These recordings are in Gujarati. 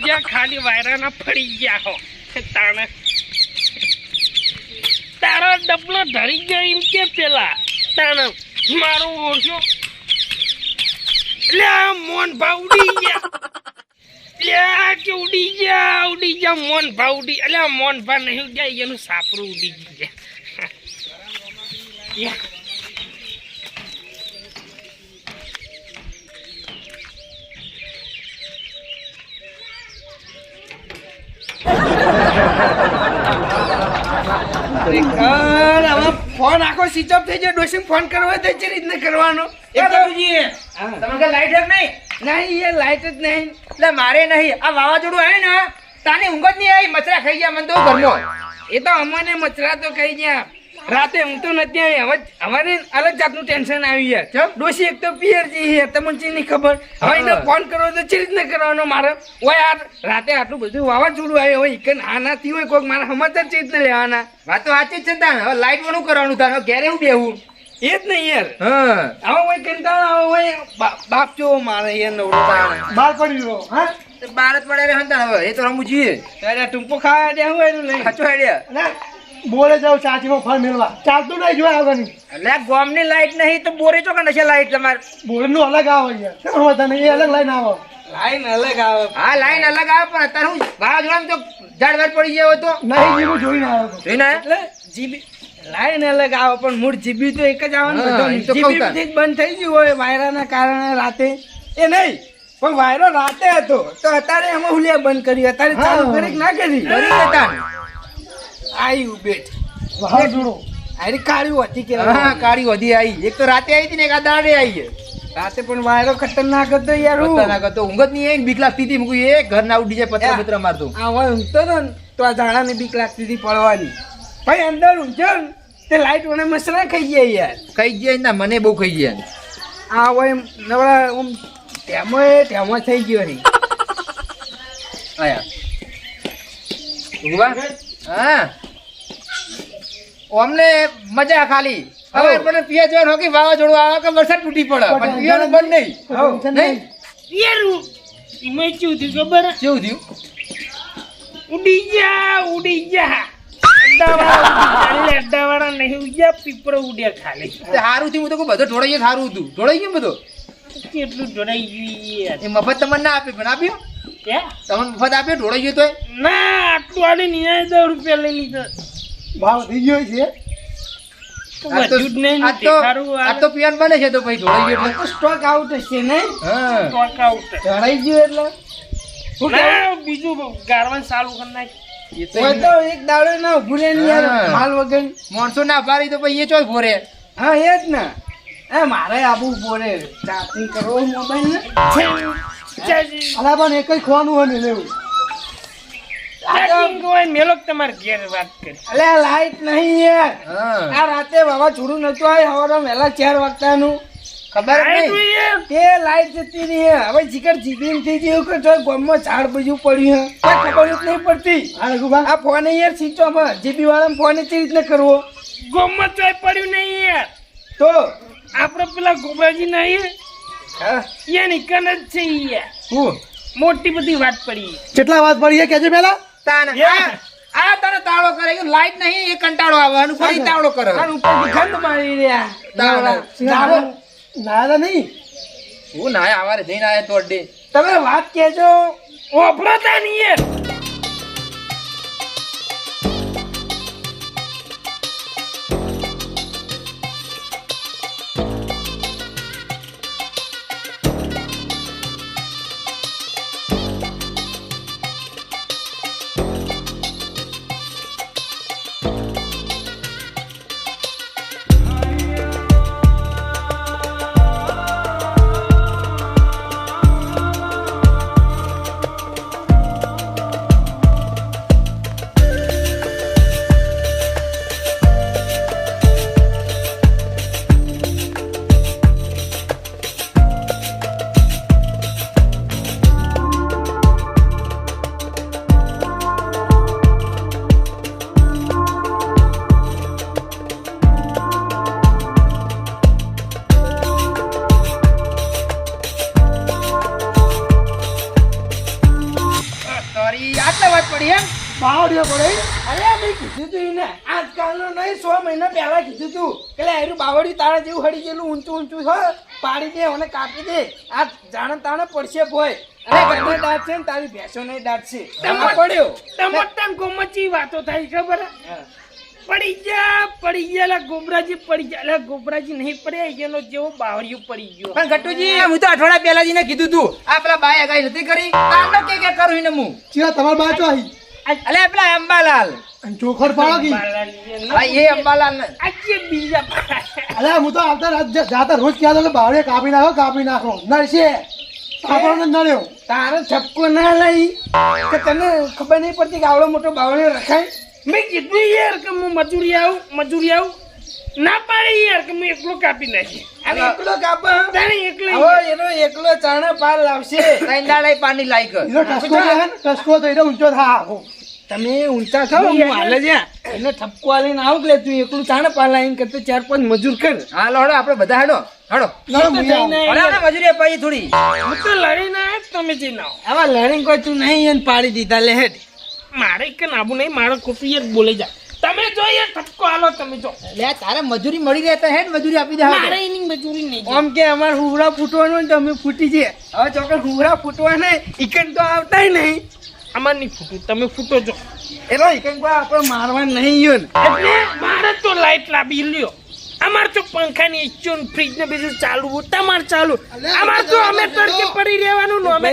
ગયા ખાલી વાયરાના પડી ગયા હો તાણે તારો ડબલો ધરી ગયો એમ કે પેલા તાણે મારું ઓછો લે મોન ભાવ ઉડી ગયા લે કે ઉડી ગયા મોન ભાવ ઉડી અલ્યા મોન ભાવ નહીં ગયા એનું સાપરું ઉડી ગયા ફોન આખો સ્વિચ ઓફ થઈ જાય ડોશી ફોન કરવો તો જે રીતને કરવાનો તમારે લાઈટ જ નહીં નહીં એ લાઈટ જ નહીં એટલે મારે નહીં આ વાવાઝોડું આવે ને તાની ઊંઘ જ નહીં આવી મચરા ખાઈ ગયા મને તો ઘરમાં એ તો અમને મચરા તો ખાઈ ગયા રાતે હું તો નથી આવી હવે અમારે અલગ જાતનું ટેન્શન આવી જાય ડોશી એક તો પિયર જઈએ તમને ચીની ખબર હવે એને ફોન કરવો તો ચી રીતને કરવાનો મારે ઓય યાર રાતે આટલું બધું વાવાઝોડું આવ્યું હોય એક આનાથી હોય કોઈક મારા સમાચાર ચી રીતને લેવાના વાત તો સાચી જ છે તાન હવે લાઈટ માં શું કરવાનું તાન ઘેરે હું બેહું એ જ નહીં યાર હા હવે હોય કંટાળો હોય બાપ જો મારે યાર નવરો બહાર પડી રહ્યો હા બાર જ પડે રે હંતાણ હવે એ તો રમવું જોઈએ ત્યારે ટૂંપો ખાવા દે હું એનું લઈ સાચો આઈડિયા ના બોલે જાવ ચાચીમાં ફળ મેળવા ચાલતું નહીં જોયા આગળની એટલે ગોમની લાઈટ નહીં તો બોરે ચોક નશે લાઈટ તમારે બોલનું અલગ આવે યાર કરવા તને એ અલગ લાઈન આવે લાઈન અલગ આવે હા લાઈન અલગ આવે પણ અત્યારે હું વાવાઝોડામાં તો ઝાડ પડી ગયો હતો નહીં જીવું જોઈને આવ્યો હતો જોઈને એટલે જીબી લાઈન અલગ આવે પણ મૂળ જીબી તો એક જ આવે ને હા, બધો એ તો કહું જીબી થી જ બંધ થઈ ગયું હોય વાયરાના કારણે રાતે એ નહીં પણ વાયરો રાતે હતો તો અત્યારે એમાં હુલિયા બંધ કરી અત્યારે ચાલુ હા. કરી કે ના કરી કરી દેતા આયુ બેટ વાવાઝોડું આરી કાળી હતી કે હા કાળી વધી આવી એક તો રાતે આવી હતી ને એક આ દાડે આવી રાતે પણ વાયરો ખતરનાક હતો યાર હું ખતરનાક હતો ઊંઘ જ નહીં આવી બીક લાગતી હતી મૂકું એ ઘર ના ઉડી જાય પત્ર પત્ર મારતું આ હોય ઊંઘતો હતો ને તો આ ઝાડાની બીક લાગતી હતી પડવાની ભાઈ અંદર ઊંઘ્યો ને તે લાઈટ વડે મસરા ખાઈ ગયા યાર ખાઈ ગયા ના મને બહુ ખાઈ ગયા આ હોય નવરા આમ ટેમો થઈ ગયો નહીં આયા ઊંઘવા હા અમને મજા ખાલી હવે પણ પીએ જવાનું હોય કે વાવાઝોડું આવે કે વરસાદ તૂટી પડે પણ પીવાનું બંધ નહીં નહીં યારું એમાં શું થયું ખબર કેવું થયું ઉડી ગયા અડ્ડાવાળા નહીં ઉડ્યા પીપળો ઉડ્યા ખાલી સારું થયું હું તો કહું બધો ઢોળાઈ ગયો સારું હતું ઢોળાઈ ગયું બધો કેટલું જોડાઈ ગયું એ મફત તમને ના આપ્યું પણ આપ્યો યાર તમને મફત આપ્યો ઢોળાઈ ગયો તોય ના આટલું આડે નહીં 10 રૂપિયા લઈ લીધો ભાવ થઈ ગયો છે આ તો- વધ્યું જ નહીં આ તો દેખાડું આ તો પિયાન બને છે તો ભાઈ ઢોળાઈ ગયો એટલે સ્ટોક આઉટ હશે નહીં હા સ્ટોક આઉટ ચડાઈ ગયું એટલે ના બીજું ગારવાનું ચાલુ કરી નાખ એ તો હોય તો એક દાડો ના ઉભું રહે ને યાર હા. માલ વગર માણસો ના ભારી તો ભાઈ એ ચોય ભોરે હા એ જ ને એ મારે આબુ બોરે ચાર્જિંગ કરવો મોબાઈલ ને અલા પણ એક જ ખવાનું હોય ને લેવું ચાર્જિંગ હોય મેલો તમારે ઘેર વાત કરી અલે આ લાઈટ નહીં યાર હા આ રાતે વાવાઝોડું નતું આવ્યું હવારે વહેલા 4 વાગતાનું ખબર જ નહીં તે લાઈટ જતી રહી હે. હવે જીકર જીબીન થઈ ગયું કે જો ગામમાં ઝાડ બીજું પડ્યું હે કોઈ ખબર જ નહીં પડતી હા રઘુભા આ ફોન યાર સ્વિચ ઓફ જીબી વાળા ફોન કેવી રીતને કરવો ગામમાં ચોય પડ્યું નહીં યાર તો આપણે પેલા ગોબાજી નહીં યાર નિકન જ છે યાર હું મોટી બધી વાત પડી કેટલા વાત પડી કેજે પેલા તાને આ તને તાળો કરે કે લાઈટ નહીં એ કંટાળો આવે અને ફરી તાળો કરે આ ઉપરથી ખંડ મારી રહ્યા તાળો નાયા નહીં હું ના આવારે જઈને આયા તો અડ્ડે તમે વાત કહેજો ઓફરતા નહીં યાર પડી આટલા વાત પડી એમ બાવડીઓ પડે અરે મેં કીધું તું એને આજકાલનો નહીં 100 મહિના પહેલા કીધું તું કે લે એનું બાવડી તારા જેવું હડી ગયેલું ઊંચું હો પાડી દે અને કાપી દે આ જાણે તાણે પડશે ભોય અને ઘરને દાંત છે ને તારી ભેંસો નહીં દાંત છે આ પડ્યો ટમોટમ ગોમચી વાતો થાય ખબર પડી ગયા ગોબરાજી પડી ગયા ગોબરાજી નહીં પડે એનો જેવો બાવળિયું પડી ગયો પણ ગટુજી હું તો અઠવાડિયા પહેલા જઈને કીધું તું આ પેલા બાય આગાઈ નથી કરી આનો કે કરું એને હું ચિયા તમાર બાચો આવી અલે પેલા અંબાલાલ અને ચોખડ પાડો કી હા એ અંબાલાલ ને આજે બીજા અલે હું તો આવતા રાત જાતા રોજ કહેતો કે બાવડે કાપી નાખો નડશે આપણને નડ્યો તારે ઠપકો ના લઈ કે તને ખબર નહીં પડતી કે આવડો મોટો બાવળિયો રખાય મેં કીધું યાર કે હું મજૂરી આવું ના પાડી યાર કે હું એકલો કાપી નાખી અને એકલો કાપા તારે એનો એકલો ચાણા પાર લાવશે તૈંદાળે પાણી લાયક એનો ટસકો છે ને ટસકો તો એનો ઊંચો થા આખો તમે ઊંચા છો હું હાલે જા એને ઠપકો આલીને આવું કે તું એકલું ચાણા પાર લાવીને કરતો 4-5 મજૂર કર હા લો હડો આપણે બધા હડો આપણે મજૂરી અપાઈએ થોડી હું તો લડીને આવ્યો તમે જઈને આવો આવા લડીને કોઈ તું નહીં એને પાડી દીધા લે હેડ મારે કે નાબુ નહીં મારો ખોટું યાર બોલે જા તમે જો યાર ઠપકો આલો તમે જો લે તારે મજૂરી મળી રહે તો હેડ મજૂરી આપી દે મારે એની મજૂરી નહીં આમ કે અમાર હુવરા ફૂટવાનું ને તમે ફૂટી છે હવે ચોક્કસ હુવરા ફૂટવા નહીં ઈકન તો આવતાય નહીં અમાર નહીં ફૂટું તમે ફૂટો છો એટલે ઈકન કોઈ આપણે મારવા નહીં યો એટલે મારે તો લાઈટ લાવી લ્યો અમાર તો પંખાની ઈચ્છો ફ્રીજ ને બીજું ચાલુ તમાર ચાલુ અમાર તો અમે તડકે પડી રહેવાનું નો અમે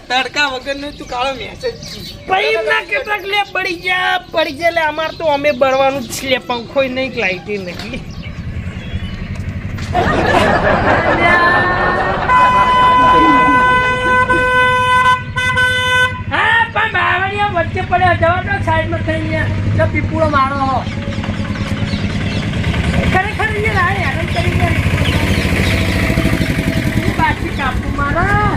તડકા વગર નું તું કાળો મેસેજ પૈમ ના કેટલાક લે પડી જા લે અમાર તો અમે બળવાનું જ છે પંખોય નહીં લાઈટ નહીં હા પણ બાવળિયા વચ્ચે પડ્યા જવા તો સાઈડમાં થઈ ગયા પીપુડો મારો હો ખરેખર એ રાય હેરાન કરી ગયા બાકી કાપું મારા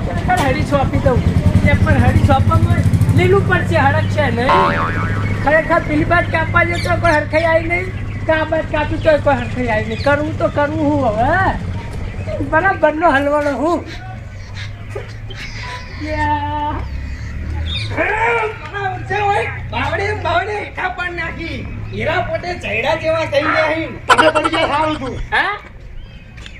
ખરેખર હરી સોંપી દઉં એ પણ હરી સોંપવામાં લીલું પડશે હડક છે નહીં ખરેખર પેલી બાદ કાપવા જતો કોઈ હરખાઈ આવી નહીં કાપી તો કોઈ હરખાઈ આવી નહીં કરવું તો કરવું હું હવે બરાબરનો હલવાનો હું બાવડે હેઠા પણ નાખી હીરા પોતે ચૈડા જેવા થઈ ગયા તમે પડી ગયા સારું તું હા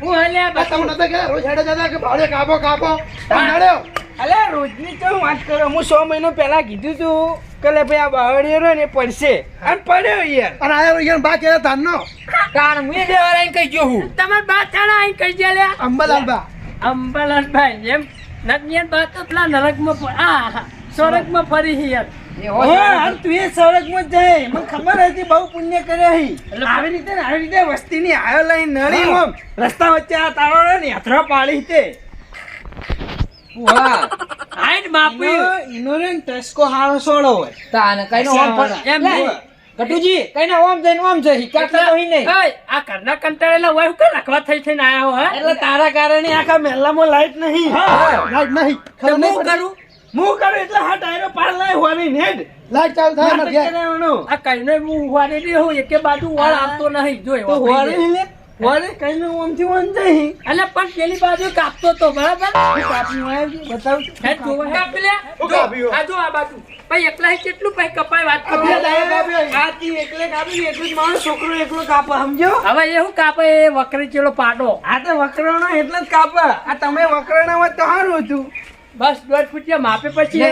હું હલ્યા આ તમે નતા કે રોજ હેડે જતા કે બાવડે કાપો નડ્યો અલે રોજની તો વાત કરો હું 100 મહિનો પહેલા કીધું તું કે લે ભાઈ આ બાવળિયો રહ્યો ને પડશે અને પડ્યો યાર અને આયો યાર બા કે તાનનો કારણ હું દેવા આઈને કહી ગયો હું તમાર બા ચાણા આઈ કહી દે લે અંબાલાલ બા અંબાલાલભાઈ એમ નદિયન બા તો પેલા નરકમાં સ્વર્ગમાં ફરી યાર તું એ સ્વર્ગમાં જાય મને ખબર હતી બહુ પુણ્ય કર્યા આવી રીતે વસ્તીની આયો લઈને નડી ઓમ રસ્તા વચ્ચે આ તારો ને યાત્રા પાડી તે વાહ હાઈટ માપી ઇનોરન્ટ ટસ્કો હારો સોડો હોય તાને કઈનો ઓમ પર એમ કટુજી કઈનો ઓમ જઈને ઓમ જઈ કાટલા તો નહીં આ ઘરના કંટાળેલા હોય કે લખવા થઈને આયા હો એટલે તારા કારણે આખા મહેલામાં લાઈટ નહીં લાઈટ નહીં હું કરું એટલે હા ટાયરો પાર લાય હોવાની નેડ લાઈટ ચાલુ થાય ને ઘેર. આ કઈને હું હોવાની રહી હું એકે બાજુ વાળ આપતો નહીં જોઈ તો હોવાની લે હોવાની કઈને ઓમથી ઓમ જઈ એટલે પણ પેલી બાજુ કાપતો તો બરાબર કાપી હોય બતાવ હે જોવા કાપી લે આ જો આ બાજુ ભાઈ એકલા કેટલું ભાઈ કપાય વાત કરો આથી એકલે કાપી એટલું મારો છોકરો એકલો કાપે સમજો હવે એ હું કાપે એ વકરી ચેલો પાડો આ તો વકરણો એટલે જ કાપે આ તમે વકરણામાં તો સારું હતું બસ 1.5 ફૂટિયા માપે પછી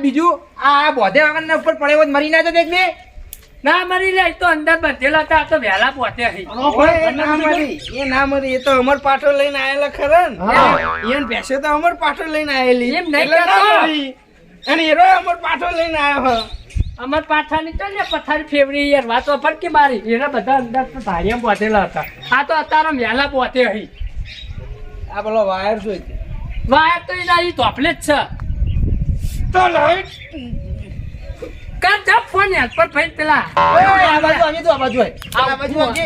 બીજું આ બોધે વગર ઉપર પડે હોય મરી ના તો દેખ ને ના મરી લે તો અંદર બધેલા હતા આ તો વહેલા પહોંચે છે એ ના મરી એ તો અમર પાઠો લઈને આયેલા ખરા ને એને ભેંસો તો અમર પાઠો લઈને આયેલી એમ નહીં અને એરો અમર પાઠો લઈને આવ્યો અમર પાઠાની તો ને પથારી ફેવરી યાર વાતો ફરકી મારી એના બધા અંદર તો ધારિયા પહોંચેલા હતા આ તો અત્યારે વહેલા પહોંચે હઈ આ પેલો વાયર શું વાયર તો એના ધોપલે જ છે તો લાઈટ કાં જા ફોન યાર પર ભાઈ પેલા આ બાજુ અમે તો આ બાજુ હોય આ બાજુ અમે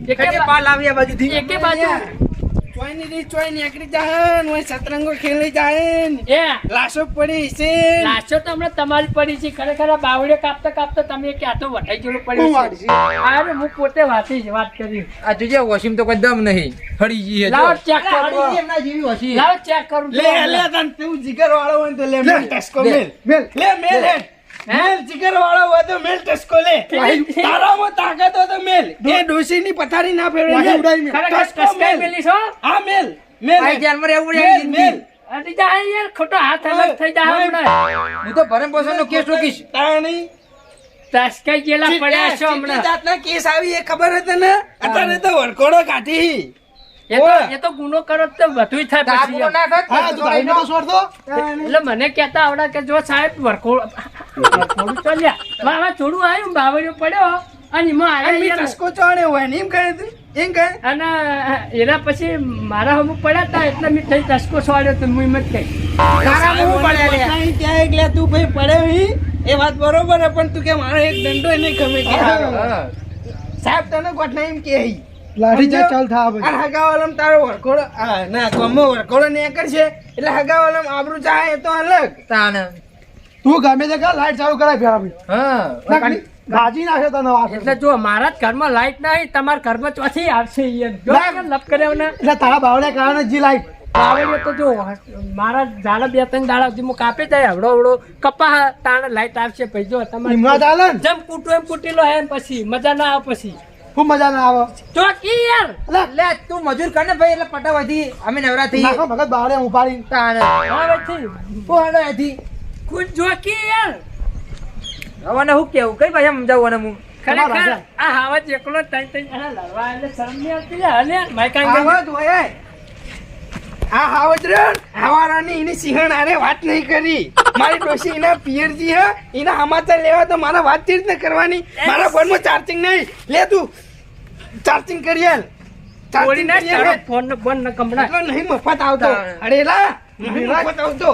એકે પાર લાવી આ બાજુથી એકે બાજુ ચોય ની રીત ચોય નીકળી જાય ને ઓય સતરંગો ખેલી જાય ને એ લાશો પડી છે લાશો તો હમણાં તમારી પડી છે ખરેખર આ બાવળીઓ કાપતા કાપતા તમે ક્યાં તો વટાઈ જેવું હું પડ્યું વાળી છે અરે હું પોતે વાત કરી આ જોજે વોશિંગ તો કોઈ દમ નહીં ફરી ગઈ છે લાવો ચેક કરો એમના જેવી વોશી લાવો ચેક કરું લે તન તું જીગર વાળો હોય તો લે મેલ ટસ્કો મેલ મેલ લે મેલ હે મેલ જીગર વાળો હોય તો મેલ ટસ્કો લે તારામાં તાકાત હોય તો મેલ એ ડોશીની પથારી ના ફેરવે વાહી મેલ. ઉડાઈ મેલ. ખરેખર ટસ્કો ટસકાઈ મેલ. મેલી છો હા મેલ મેલ આ જાનમાં રહેવું પડે મેલ જિંદગી. મેલ અરે જા યાર ખોટો હાથ અલગ થઈ જાય હમણાં હું તો ભરણ પોષણનો કેસ રોકીશ તાણી ટસકાઈ ગયેલા પડ્યા છો હમણાં જાતના કેસ આવી એ ખબર હતી ને અત્યારે તો વરકોડો કાઢી એ તો ગુનો કરો તો બધુંય થાય તો આ પછી ગુનો ના હા થાય તું ભાઈને તો છોડ દો એટલે મને કહેતા આવડા કે જો સાહેબ વરખોડું ચાલ્યા વાવાઝોડું આવ્યું બાવળીઓ પડ્યો અને એમાં અને આયા મેં યાર. ટસ્કો ચોડે હોય ને એમ કહે તું એમ કહે અને એના પછી મારા હમું પડ્યા હતા એટલે મેં થઈ ટસકો છોડ્યો તો હું એમ જ કહી તારા મું પડ્યા લે ત્યાં એકલા તું ભાઈ પડ્યો હી એ વાત બરોબર હે પણ તું કે મારો એક દંડો એને ગમે કે હા. સાહેબ તને ગોઠના એમ કે હી લાઠી ચાલ ચાલ થા ભાઈ અને હગાવાલામ તારો વરકોડો ના ગમો વરકોડો ને કરશે એટલે હગાવાલામ આબરૂ ચાહે એ તો અલગ તાણ. તું ગમે તે કર લાઈટ ચાલુ કરાય ફેરા ભાઈ હા ના, ગાજી નાખે તને વાત એટલે જો મારા જ ઘરમાં લાઈટ નહીં તમારા ઘરમાં ચોથી આવશે યાર. જો ના. કે લપ કર્યા ને એટલે તારા બાવળે કારણે જી લાઈટ બાવળીઓ તો જો મારા દાડા 2-3 દાડા સુધી હું કાપી જાય હવડો હવડો કપા તાણે લાઈટ આવશે પછી જો તમારે હિમત ચાલે ને જેમ કૂટું એમ કૂટી લો એમ પછી મજા ના આવે પછી ખૂબ મજા ના આવે ચોકી યાર એટલે લે તું મજૂર કર ને ભાઈ એટલે પટાવાથી અમે નવરા થઈ નાખો મગજ બાવળે ઉપાડી તાણ. હવેથી તું હાલો અહીંથી. કુછ જોકી યાર હવે હું કેવું કઈ ભાઈ સમજાવું અને હું ખરેખર રાજા. આ હાવજ એકલો તઈ તઈ આના લડવા એટલે શરમ નહીં આવતી યાર અલે માઈકાંગ આવત હોય આ હાવજ રે હવારાની એની સિંહણ આરે વાત નહીં કરી મારી ડોશી એના પિયરજી હે એના સમાચાર લેવા તો મારા વાતચીત ન કરવાની મારા ફોનમાં ચાર્જિંગ નહીં લે તું ચાર્જિંગ કરી આલ ચાર્જિંગ કરી આલ ફોન નો ફોન ન કમડા એટલો નહીં મફત આવતો અરેલા નહીં મફત આવતો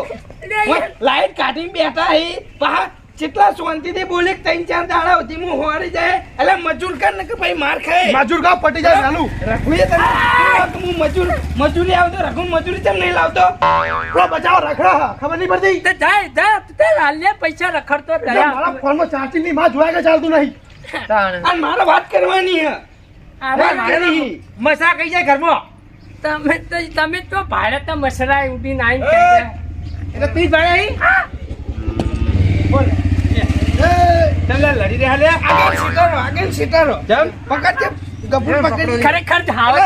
લાઈટ કાઢીને બેઠા હી પા કેટલા શાંતિથી બોલે 3-4 દાડા સુધી હું હોરી જાય એટલે મજૂર કર ને કે ભાઈ માર ખાય મજૂર કા પટી જાય ચાલુ રઘુએ તને કીધું કે હું મજૂરી આવતો રઘુ મજૂરી કેમ નહીં લાવતો પેલો બચાવ રખડા ખબર નહીં પડતી તે જાય જા તે હાલ્યા પૈસા રખડતો એટલે દયા મારા ફોનમાં ચાર્જિંગ ની માં જોયા કે ચાલતું નહીં તાણ. અને મારે વાત કરવાની હે વાત કરી મસા કઈ જાય ઘરમાં તમે તો ભાડે તો મસરાય ઉડીને આઈને ખાઈ જાય. એટલે તું જ ભાડે અહીં? બોલ ચાલ લડી રહ્યા લે આગળ સીટારો જમ પકડ જે ગપુ પકડી ખરેખર હાવજ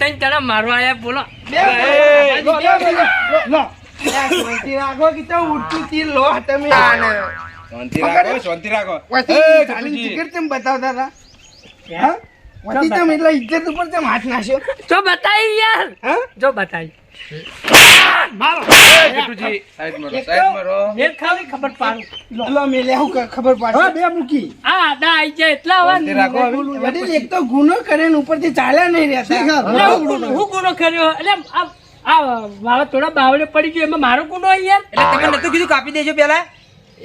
તૈન જણા મારવા આયા બોલો લો શાંતિ રાખો કે તો ઉઠતું તીર લો તમે શાંતિ રાખો શાંતિ રાખો વધી ખાલી જીગર તેમ બતાવતા હતા હા વધી તેમ એટલે ઇજ્જત ઉપર તેમ હાથ નાખ્યો જો બતાઈ યાર હા જો બતાઈ ગટુજી સાઈડ મારો સાઈડ મારો મેં ખાલી ખબર પાડું લો મેલે હું ખબર હા પાડશે બે મૂકી આ આડા આઈ જાય એટલા શાંતિ રાખો હવે. વડીલ એક તો ગુનો કરે ને ઉપરથી ચાલ્યા નહીં રહેતા એટલે હું ગુનો કર્યો એટલે આ મારા થોડા બાવળે પડી ગયો એમાં મારો ગુનો યાર એટલે તમે નતું કીધું કાપી દેજો પેલા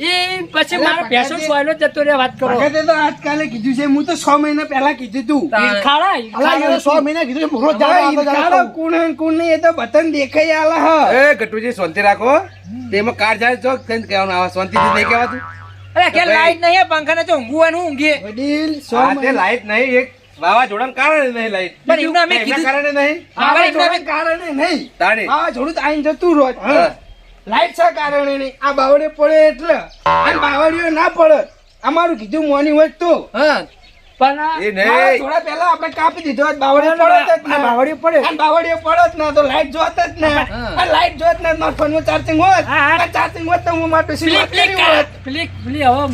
એ પછી મારો ભેંસો સોયલો જતો રે વાત કરો ભગતે તો આજકાલે કીધું છે હું તો 6 મહિના પહેલા કીધું તું ખાડા અલા યાર 100 મહિના કીધું કે રોજ હવે જાવ ઈરખાડો કોણ હે ને કોણ નહીં એ તો બતન દેખાઈ આલા હ એ ગટુજી શાંતિ રાખો તેમાં કાર જાય તો કઈ કહેવાનું આવે શાંતિથી નહીં કહેવાતું અરે કે લાઈટ નહીં પંખા ને જો ઊંઘવું હોય ને ઊંઘીએ વડીલ 100 આ તે મહિના લાઈટ નહીં એક વાવાઝોડાના કારણે નહીં લાઈટ પણ એમને અમે એના કીધું કારણે નહીં વાવાઝોડાના કારણે નહીં તાણી વાવાઝોડું તો આઈને જતું રોજ હા. લાઈટ શા કારણે નહીં આ બાવડે પડે એટલે અને બાવડીઓ ના પડે અમારું કીધું મોની હોય તો હા પણ એ નહીં થોડા પહેલા આપણે કાપી દીધો હોત, બાવળીઓ પડત જ ના. બાવળીઓ પડે. અને બાવળીઓ પડત ના તો લાઈટ જોત જ ના. હા. અને લાઈટ જોત ના તો મારા ફોનમાં ચાર્જિંગ હોત. હા, હા. અને ચાર્જિંગ હોત તો હું મારા ડોશીને વાત કરી હોત. પેલી હવે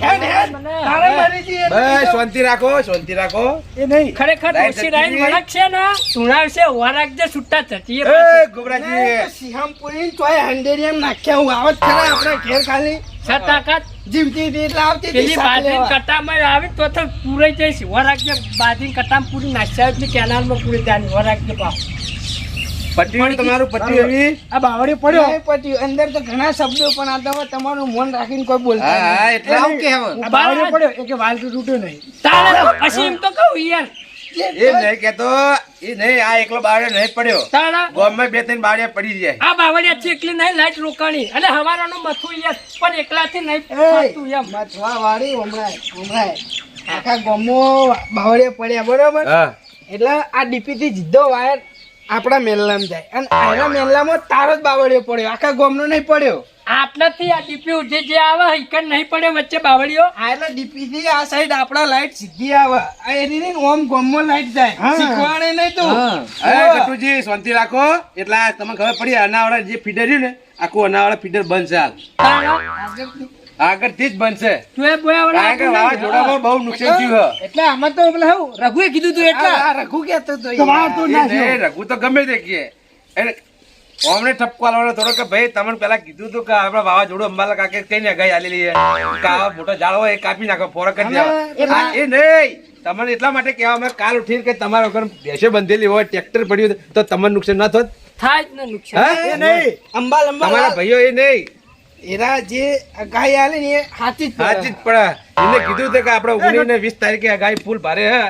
હેડ, હેડ. તારે મારી જી એટલે બસ તો- શાંતિ રાખો શાંતિ રાખો એ નહીં. ખરેખર લાઈટ ડોશી જતી રાઈન રહી. વળગશે ને સુણાવશે વારાગજે છૂટા થતી એ અરે ગોબરાજી તો સિંહામપુરી ચોય હંડેરિયામ નાખ્યા હું આવત ખરા આપણા ઘેર ખાલી છતાકાત જીવતી હતી એટલે આવતી હતી પેલી શાક બાજરી લેવા. કટામાં આવી તો તો પૂરાઈ જઈશ વરાગજે બાજરી કટામાં પૂરી નાખ્યા જ કેનાલમાં પૂરી જાની વરાગજે પાવ પટ્ટી તમારું પટ્ટી એવી આ બાવળી પડ્યો નહીં પટ્યું. અંદર તો ઘણા શબ્દો પણ આવતા હોય તમારું મન રાખીને કોઈ બોલતા હા નહીં. હા એટલે આવું કે હવે આ બાવળી પડ્યો એ કે વાલ તો તૂટ્યો નહીં. તારે પછી એમ તો કહું યાર એ નહીં કેતો એ નહીં આ એકલો બાવળિયો નહીં પડ્યો તાણા ગામમાં બે ત્રણ બાવળિયા પડી જાય આ બાવળિયા છે એકલી નહીં લાઈટ રોકાણી અને હવારાનું મથું યાર પણ એકલાથી નહીં ફાટતું એમ મથવા વાળી હમણાં આખા ગામો બાવળિયા પડ્યા બરોબર હા એટલે આ ડીપી થી સીધો વાયર આપણા મેલ્લામાં જાય અને આના મેલ્લામાં તારો જ બાવળિયો પડ્યો આખા ગામનો નહીં પડ્યો આટલાથી આ ડીપી ઉઠી જે આવે હિકન નહીં પડે વચ્ચે બાવળીઓ આ એટલે ડીપી થી આ સાઈડ આપણા લાઈટ સીધી આવે આ એની નહીં ઓમ ગામમાં લાઈટ જાય હા. શીખવાડે નહીં તું અરે ગટુજી શાંતિ રાખો એટલે આ તમને ખબર પડી અનાવાળા જે ફીડર રહ્યું ને આખું અનાવાળા ફીડર બનશે હાલ આગળથી જ બનશે તું એ બોયા કારણ કે વાવાઝોડામાં બહુ નુકસાન થયું છે એટલે આમાં તો પેલા હું રઘુએ કીધું તું એટલે આ રઘુ કહેતો તો તો વાર તો ના થયો. એ રઘુ તો ગમે તે કહે એને અમને ઠપકો આલવાનો થોડો કે ભાઈ તમને પેલા કીધું હતું કે આપડે વાવાઝોડું અંબાલા કાકે કઈ ને ગાય આલેલી છે કે આવા મોટો ઝાડ હોય એ કાપી નાખો ફોરક કરી દેવા એ નહીં તમને એટલા માટે કહેવા અમે કાલ ઉઠીને કે તમારા વગર ભેંસો બંધેલી હોય ટ્રેક્ટર પડ્યું હોય તો તમને નુકસાન ના થોત થાય જ ને નુકસાન હા? એ નહીં અંબાલ તમારા ભાઈઓ એ નહીં એરા જે ગાય આલે ને એ સાચી જ પડે. સાચી જ પડે એને કીધું હતું કે આપણે 19 ને 20 તારીખે ગાય ફૂલ ભારે હે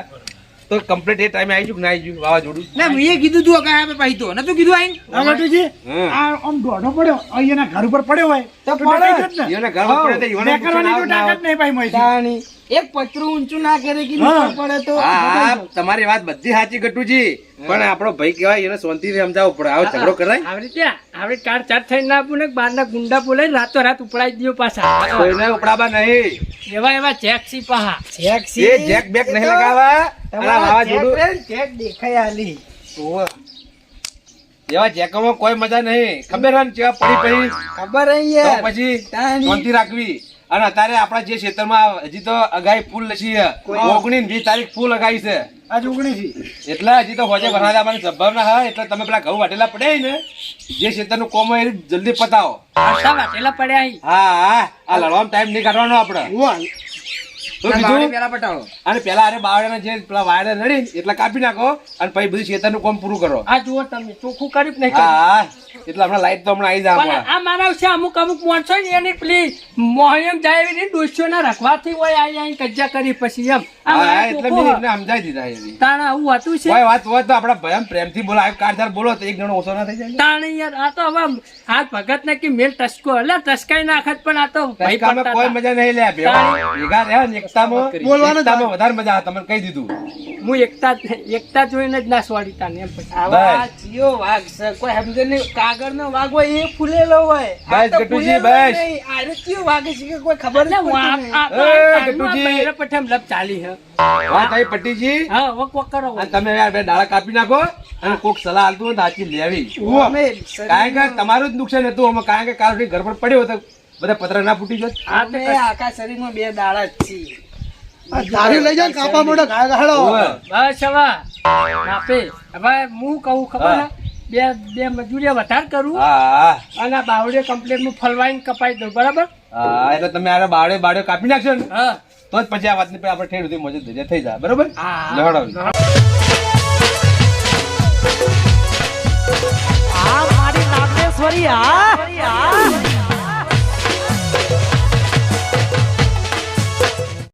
તો કમ્પ્લીટ એ ટાઈમે આવી ગયું કે ના આવી ગયું વાવાઝોડું ના મેં કીધું તું ગાય આપણે પાઈ તો નતું કીધું આઈને આ ગટુજી, હમ. આ આમ દોઢો પડ્યો અહીંયાના ઘર ઉપર પડ્યો હોય તો તો પડે. દેખાય જ ને. ઈઓને ઘરમાં પડે તો ઈઓને નીકળવાની તો નુકસાન આવે તાકાત નહીં ભાઈ મોંથી. તાણી એક પતરું ઊંચું ના કરે કે હા. નીચે પડે તો હા તમારી વાત બધી સાચી ગટુજી પણ આપણો ભાઈ કહેવાય એને શાંતિથી સમજાવવું પડે આવો ઝઘડો કરાય આવડે ચાર ચાર થઈને ના આપું ને બહારના ગુંડા બોલાઈ રાતો રાત ઉપડાઈ દો પાછા કોઈને ઉપડાવા નહીં એવા એવા જેક્સી પાહા જેક્સી એ જેક બેક નહીં લગાવવા અને આ તમારા વાવાઝોડું જેક રે ને, જેક દેખાય આલી ઓવે. એવા જેકોમાં કોઈ મજા નહીં ખબર હે ને કેવા પડી પડી ખબર હે તો યાર પછી તાણી. શાંતિ રાખવી અને અત્યારે આપણા જે ક્ષેત્રમાં હજી તો અગાઈ ફૂલ લસી છે 19 તારીખ ફૂલ અગાઈ છે આજ 19 એટલે હજી તો હોજે ભરાવા આવવાની સંભાવના હા એટલે તમે પેલા ઘઉં વાટેલા પડ્યા ને જે ક્ષેત્રનું કોમ હોય એ જલ્દી પતાવો આટલા વાટેલા પડ્યા અહીં. હા હા આ લડવામાં ટાઈમ નહીં કાઢવાનો આપણે તો બીજું પેલા પટાળો અને પેલા અરે બાવળાના જે પેલા વાયર રડી એટલે કાપી નાખો અને પછી બધું ક્ષેત્રનું કામ પૂરું કરો આ જુઓ તમે ચોખ્ખું કર્યું કે નહીં કર્યું? હા એટલે હમણાં લાઈટ તો હમણાં આવી જાય પણ હમણાં. આ માનવ છે અમુક અમુક માણસો ને એની પેલી મોહયમ જાય એવી ડોસીઓ ના રખવાથી હોય અહીં કજ્જા કરી પછી એમ આ હા મારા એટલે ચોખ્ખો મેં હ. એમને સમજાવી દીધા એવી તાણ આવું હતું છે કોઈ વાત હોય તો આપડા ભયમ પ્રેમથી બોલો આ કારદાર બોલો તો એક જણો ઓછો ના થઈ જાય તાણ યાર આ તો હવે હાથ ભગત ને કે મેલ ટસકો એટલે ટસકાઈ નાખત પણ આ તો ભાઈ રસ્તામાં પડતા કોઈ હતા. મજા નહીં લે ભેગા રહ્યા ને એકતામાં બોલવાનું એકતામાં વધારે મજા આવે તમને કહી દીધું હું એકતા જોઈને જ ના સ્વાડી તાને એમ પછી આવા ચિયો વાઘ છે કોઈ સમજે નહીં કાગળનો વાઘ હોય એ ફૂલેલો હોય આ બસ તો ગટુજી, ફૂલેલો બસ. નહીં. આને ચિયો વાઘ છે કે કોઈ ખબર જ એટલે પડતી નહીં. આ તો એ, આ તાણમાં ગટુજી. બહેરે પઠેમ લપ ચાલી હે વાત આવી પટ્ટીજી હા હવે કોક કરો અને તમે યાર બે ડાળા કાપી નાખો અને કોક સલાહ આલતું હોય તો સાચી લેવી અમે કારણ કે તમારું જ નુકસાન હતું આમાં કારણ કે કાલ ઘર પર પડ્યો તો બધા પતરા ના ફૂટી જાય અમે આખા શરીરમાં બે દાડા જ છીએ આ ધારી લઈ જાય ને કાપા મોઢે ઘા ગાળો. બસ હવે માપે હવે હું કહું ખબર હે? બે મજૂરીયા વધારે કરું હા અને આ બાવડે કમ્પ્લેટ હું ફલવાઈને કપાઈ દઉં બરાબર હા એટલે તમે આ બાવડે કાપી નાખશો ને હા તો જ પછી આ વાતની પછી આપણે ઠેર સુધી મજૂર ધજા થઈ જાય બરોબર હા. લહડાવી. આ મારી નાગેશ્વરી આ